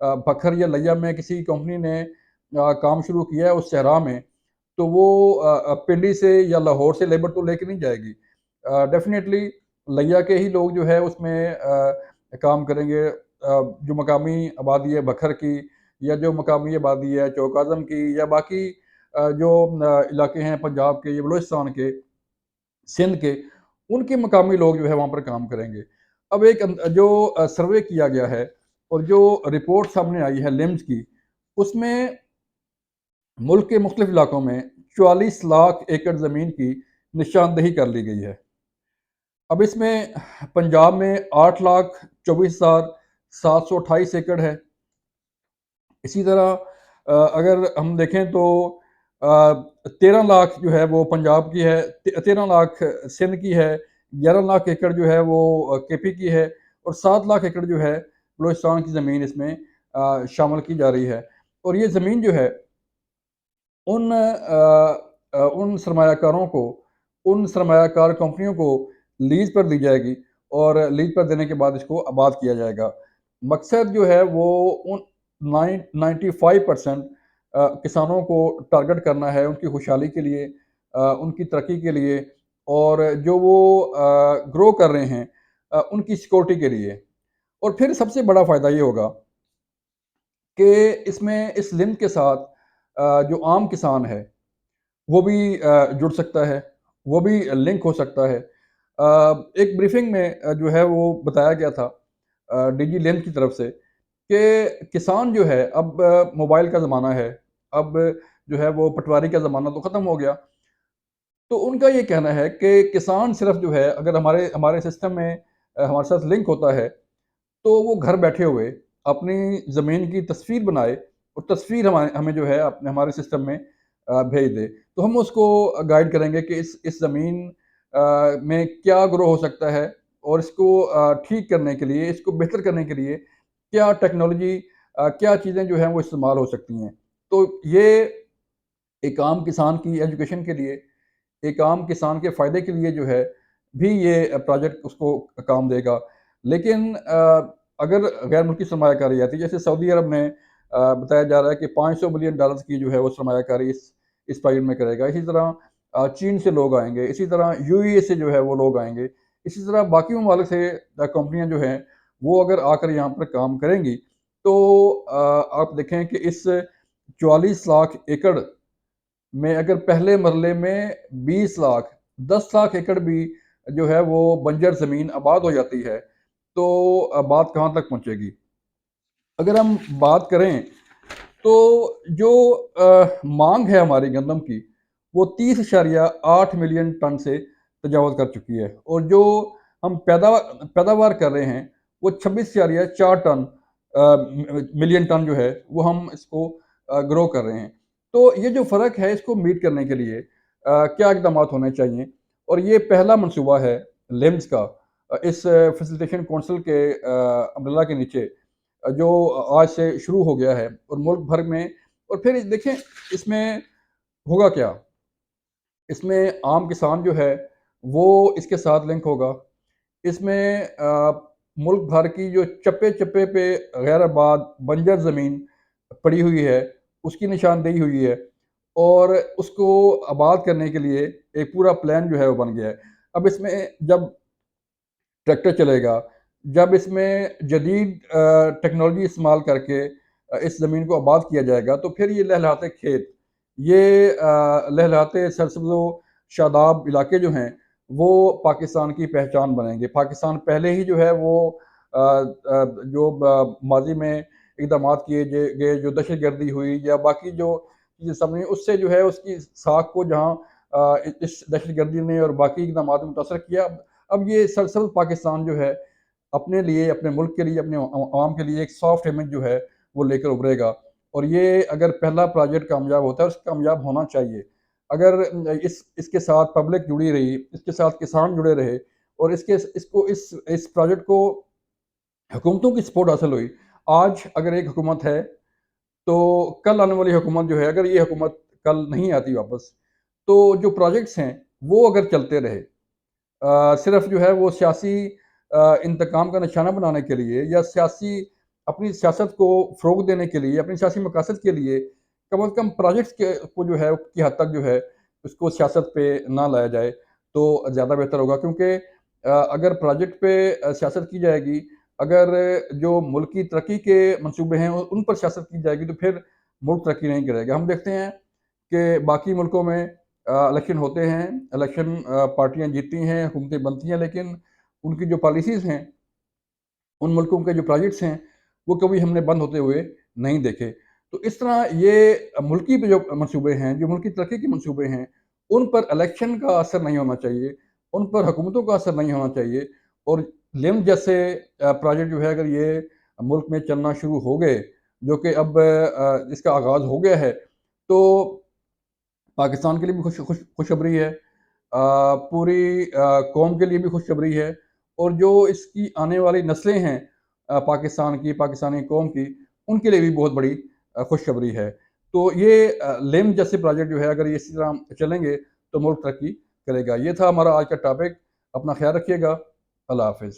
بکھر یا لیا میں کسی کمپنی نے کام شروع کیا ہے اس صحرا میں، تو وہ پنڈی سے یا لاہور سے لیبر تو لے کے نہیں جائے گی، ڈیفینیٹلی لیا کے ہی لوگ جو ہے اس میں کام کریں گے، جو مقامی آبادی ہے بکھر کی، یا جو مقامی آبادی ہے چوک اعظم کی، یا باقی جو علاقے ہیں پنجاب کے یا بلوچستان کے، سندھ کے، ان کے مقامی لوگ جو ہے وہاں پر کام کریں گے۔ اب ایک جو سروے کیا گیا ہے اور جو رپورٹ سامنے آئی ہے لیمز کی، اس میں ملک کے مختلف علاقوں میں 44 لاکھ ایکڑ زمین کی نشاندہی کر لی گئی ہے۔ اب اس میں پنجاب میں 8,24,728 ایکڑ ہے۔ اسی طرح اگر ہم دیکھیں تو 13 لاکھ جو ہے وہ پنجاب کی ہے، 13 لاکھ سندھ کی ہے، 11 لاکھ ایکڑ جو ہے وہ کے پی کی ہے، اور 7 لاکھ ایکڑ جو ہے بلوچستان کی زمین اس میں شامل کی جا رہی ہے۔ اور یہ زمین جو ہے ان سرمایہ کاروں کو، ان سرمایہ کار کمپنیوں کو لیز پر دی جائے گی، اور لیز پر دینے کے بعد اس کو آباد کیا جائے گا۔ مقصد جو ہے وہ 95% کسانوں کو ٹارگٹ کرنا ہے، ان کی خوشحالی کے لیے، ان کی ترقی کے لیے، اور جو وہ گرو کر رہے ہیں ان کی سیکورٹی کے لیے۔ اور پھر سب سے بڑا فائدہ یہ ہوگا کہ اس میں اس لنک کے ساتھ جو عام کسان ہے وہ بھی جڑ سکتا ہے، وہ بھی لنک ہو سکتا ہے۔ ایک بریفنگ میں جو ہے وہ بتایا گیا تھا ڈی جی لینڈ کی طرف سے کہ کسان جو ہے اب موبائل کا زمانہ ہے، اب جو ہے وہ پٹواری کا زمانہ تو ختم ہو گیا، تو ان کا یہ کہنا ہے کہ کسان صرف جو ہے اگر ہمارے سسٹم میں ہمارے ساتھ لنک ہوتا ہے تو وہ گھر بیٹھے ہوئے اپنی زمین کی تصویر بنائے، اور تصویر ہمیں جو ہے ہمارے سسٹم میں بھیج دے، تو ہم اس کو گائیڈ کریں گے کہ اس زمین میں کیا گرو ہو سکتا ہے، اور اس کو ٹھیک کرنے کے لیے، اس کو بہتر کرنے کے لیے کیا ٹیکنالوجی، کیا چیزیں جو ہیں وہ استعمال ہو سکتی ہیں۔ تو یہ ایک عام کسان کی ایجوکیشن کے لیے، ایک عام کسان کے فائدے کے لیے جو ہے بھی یہ پروجیکٹ اس کو کام دے گا۔ لیکن اگر غیر ملکی سرمایہ کاری آتی ہے، جیسے سعودی عرب میں بتایا جا رہا ہے کہ $500 بلین کی جو ہے وہ سرمایہ کاری اس پروجیکٹ میں کرے گا، اسی طرح چین سے لوگ آئیں گے، اسی طرح یو اے سے جو ہے وہ لوگ آئیں گے، اسی طرح باقی ممالک سے کمپنیاں جو ہیں وہ اگر آ کر یہاں پر کام کریں گی، تو آپ دیکھیں کہ اس 44 لاکھ ایکڑ میں اگر پہلے مرلے میں 20 لاکھ، 10 لاکھ ایکڑ بھی جو ہے وہ بنجر زمین آباد ہو جاتی ہے، تو بات کہاں تک پہنچے گی؟ اگر ہم بات کریں تو جو مانگ ہے ہماری گندم کی وہ 30.8 ملین ٹن سے تجاوز کر چکی ہے، اور جو ہم پیداوار کر رہے ہیں وہ 26.4 ملین ٹن جو ہے وہ ہم اس کو گرو کر رہے ہیں۔ تو یہ جو فرق ہے اس کو میٹ کرنے کے لیے کیا اقدامات ہونے چاہیے؟ اور یہ پہلا منصوبہ ہے لیمز کا، اس فیسیلیٹیشن کونسل کے امبریلا کے نیچے، جو آج سے شروع ہو گیا ہے، اور ملک بھر میں۔ اور پھر دیکھیں اس میں ہوگا کیا، اس میں عام کسان جو ہے وہ اس کے ساتھ لنک ہوگا، اس میں ملک بھر کی جو چپے چپے پہ غیر آباد بنجر زمین پڑی ہوئی ہے اس کی نشاندہی ہوئی ہے، اور اس کو آباد کرنے کے لیے ایک پورا پلان جو ہے وہ بن گیا ہے۔ اب اس میں جب ٹریکٹر چلے گا، جب اس میں جدید ٹیکنالوجی استعمال کر کے اس زمین کو آباد کیا جائے گا، تو پھر یہ لہلاتے کھیت، یہ لہلاتے سرسبز و شاداب علاقے جو ہیں وہ پاکستان کی پہچان بنیں گے۔ پاکستان پہلے ہی جو ہے وہ جو ماضی میں اقدامات کیے گئے، جو دہشت گردی ہوئی یا باقی جو چیزیں سامنے، اس سے جو ہے اس کی ساکھ کو جہاں اس دہشت گردی نے اور باقی اقدامات نے متاثر کیا، اب یہ سرسبز پاکستان جو ہے اپنے لیے، اپنے ملک کے لیے، اپنے عوام کے لیے ایک سافٹ امیج جو ہے وہ لے کر ابھرے گا۔ اور یہ اگر پہلا پروجیکٹ کامیاب ہوتا ہے، اس کامیاب ہونا چاہیے، اگر اس کے ساتھ پبلک جڑی رہی، اس کے ساتھ کسان جڑے رہے، اور اس پروجیکٹ کو حکومتوں کی سپورٹ حاصل ہوئی۔ آج اگر ایک حکومت ہے تو کل آنے والی حکومت جو ہے، اگر یہ حکومت کل نہیں آتی واپس، تو جو پروجیکٹس ہیں وہ اگر چلتے رہے، صرف جو ہے وہ سیاسی انتقام کا نشانہ بنانے کے لیے یا سیاسی اپنی سیاست کو فروغ دینے کے لیے، اپنی سیاسی مقاصد کے لیے کم از کم پروجیکٹس کو جو ہے کی حد تک جو ہے اس کو سیاست پہ نہ لایا جائے تو زیادہ بہتر ہوگا، کیونکہ اگر پروجیکٹ پہ سیاست کی جائے گی، اگر جو ملک کی ترقی کے منصوبے ہیں ان پر سیاست کی جائے گی تو پھر ملک ترقی نہیں کرے گا۔ ہم دیکھتے ہیں کہ باقی ملکوں میں الیکشن ہوتے ہیں، الیکشن پارٹیاں جیتتی ہیں، حکومتیں بنتی ہیں، لیکن ان کی جو پالیسیز ہیں، ان ملکوں کے جو پروجیکٹس ہیں، وہ کبھی ہم نے بند ہوتے ہوئے نہیں دیکھے۔ تو اس طرح یہ ملکی جو منصوبے ہیں، جو ملکی ترقی کے منصوبے ہیں، ان پر الیکشن کا اثر نہیں ہونا چاہیے، ان پر حکومتوں کا اثر نہیں ہونا چاہیے، اور لم جیسے پروجیکٹ جو ہے اگر یہ ملک میں چلنا شروع ہو گئے، جو کہ اب اس کا آغاز ہو گیا ہے، تو پاکستان کے لیے بھی خوشخبری ہے، پوری قوم کے لیے بھی خوشخبری ہے، اور جو اس کی آنے والی نسلیں ہیں پاکستان کی، پاکستانی قوم کی، ان کے لیے بھی بہت بڑی خوشخبری ہے۔ تو یہ لیم جیسے پروجیکٹ جو ہے اگر یہ اسی طرح چلیں گے تو ملک ترقی کرے گا۔ یہ تھا ہمارا آج کا ٹاپک۔ اپنا خیال رکھیے گا۔ اللہ حافظ۔